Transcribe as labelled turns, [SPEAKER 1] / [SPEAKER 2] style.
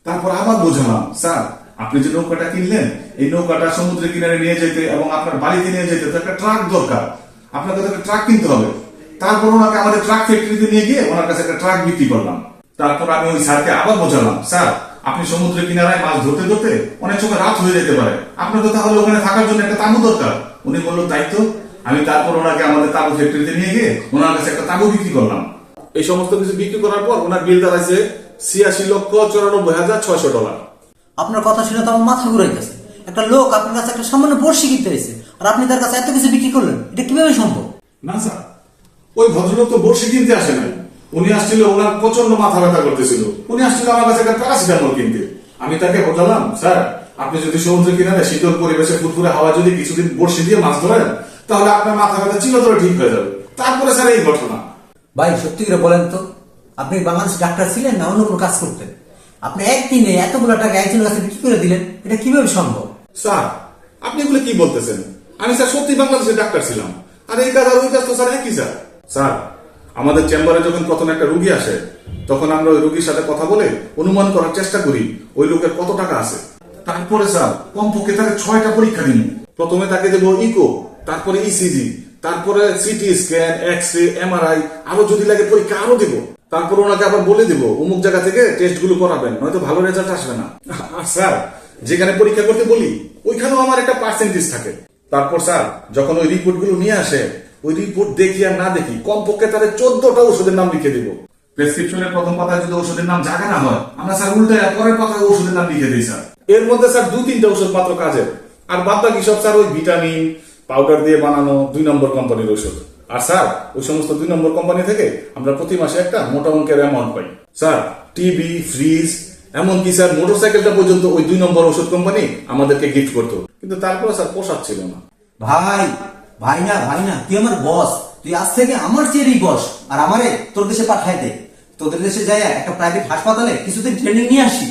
[SPEAKER 1] তারপর আবার বোঝালাম, স্যার আপনি যে নৌকাটা কিনলেন, এই নৌকাটা সমুদ্রের কিনারে নিয়ে যেতে এবং আপনার বাড়িতে নিয়ে যেতে তো একটা ট্রাক দরকার, আপনাকে তো একটা ট্রাক কিনতে হবে। তারপর ওনাকে আমাদের ট্রাক ফ্যাক্টরিতে নিয়ে গিয়ে ওনার কাছে একটা ট্রাক বিক্রি করলাম। তারপর আমি ওই স্যারকে আবার বোঝালাম, স্যার আপনি সমুদ্রের কিনারায় মাছ ধরতে ধরতে অনেক সময় রাত হয়ে যেতে পারে, আপনার তো তাহলে ওখানে থাকার জন্য একটা তাঁবু দরকার। উনি বললো তাই তো। আমি তারপর ওনাকে আমাদের তাঁবু ফ্যাক্টরিতে নিয়ে গিয়ে ওনার কাছে একটা তাঁবু বিক্রি করলাম। এই সমস্ত কিছু বিক্রি করার পর ওনার বিল দাঁড়াইছে $86,94,600।
[SPEAKER 2] আপনার কথা শুনে তো আমার মাথা ঘুরাইতেছে। একটা লোক আপনার কাছে একটা সামান্য বড়শি কিনতে এসেছে, আর আপনি তার কাছে এত কিছু বিক্রি করলেন, এটা কিভাবে সম্ভব?
[SPEAKER 1] না স্যার, ওই ভদ্রলোক তো বড়শি কিনতে আসে নাই। উনি আসছিল, ওনার প্রচন্ড মাথা ব্যথা করতেছিল, উনি আসছিল আমার কাছে একটা প্যারাসিটামল কিনতে। আমি তাকে বোঝালাম, স্যার আপনি যদি সমুদ্র কিনারে শীতল পরিবেশে ফুরফুরে হাওয়া যদি কিছুদিন বড়শি দিয়ে মাছ ধরেন, তাহলে আপনার মাথা ব্যথা চিরতরে ঠিক হয়ে যাবে। তারপরে স্যার এই ঘটনা।
[SPEAKER 2] ভাই সত্যি করে বলেন তো, আপনি বাংলাদেশ ডাক্তার ছিলেন না অন্য কোনো কাজ করতেন? আপনি একদিনে এতগুলো টাকা একজনের কাছে বিক্রি করে দিলেন, এটা কিভাবে সম্ভব?
[SPEAKER 1] স্যার আপনি এগুলো কি বলতেছেন? আমি স্যার সত্যি বাংলাদেশের ডাক্তার ছিলাম, আর এই কাজ আর ওই কাজ তো স্যার একই স্যার। স্যার আমাদের চেম্বারে যখন প্রথম একটা রুগী আসে, তখন আমরা ওই রুগীর সাথে কথা বলে অনুমান করার চেষ্টা করি ওই লোকের কত টাকা আছে। তারপরে স্যার কমপক্ষে তাকে 6টা পরীক্ষা দিন। প্রথমে তাকে দেবো ইকো, তারপরে ইসিজি, তারপরে CT scan, X ray, MRI, আরো যদি লাগে পরীক্ষা আরো দেবো। তারপর ওনাকে আবার বলে দেবো অমুক জায়গা থেকে টেস্ট গুলো করাবেন, নয়তো ভালো রেজাল্ট আসবে না। আর স্যার যেখানে পরীক্ষা করতে বলি ওইখানেও আমার একটা পার্সেন্টেজ থাকে। তারপর স্যার যখন ওই রিপোর্ট গুলো নিয়ে আসে, ওই রিপোর্ট দেখি আর না দেখি কমপক্ষে তাদের 14টা ওষুধের নাম লিখে দিব। প্রেসক্রিপশনের প্রথম পাতায় যদি ওষুধের নাম জায়গা না হয়, আমরা স্যার উল্টে পরের পাতায় ওষুধের নাম লিখে দিই স্যার। এর মধ্যে স্যার 2-3টা ওষুধ মাত্র কাজের, আর বাদ বাকি সব স্যার ওই ভিটামিন পাউডার দিয়ে বানানো 2 নম্বর কোম্পানির ওষুধ। আর স্যার ওই সমস্ত 2 নম্বর কোম্পানি থেকে আমরা প্রতি মাসে একটা মোটা অঙ্কের অ্যামাউন্ট পাই। স্যার টিভি, ফ্রিজ, এমনকি স্যার মোটরসাইকেলটা পর্যন্ত ওই 2 নম্বর ওষুধ কোম্পানি আমাদেরকে গিফট করতো, কিন্তু তারপরে স্যার পোষাচ্ছিল না।
[SPEAKER 2] ভাই ভাই না, তুই আমার বস, তুই আজ থেকে আমার চেয়েরই বস, আর আমারে তোর দেশে পাঠায় দে। তোদের দেশে যায় একটা প্রাইভেট হাসপাতালে কিছুদিন ট্রেনিং নিয়ে আসি।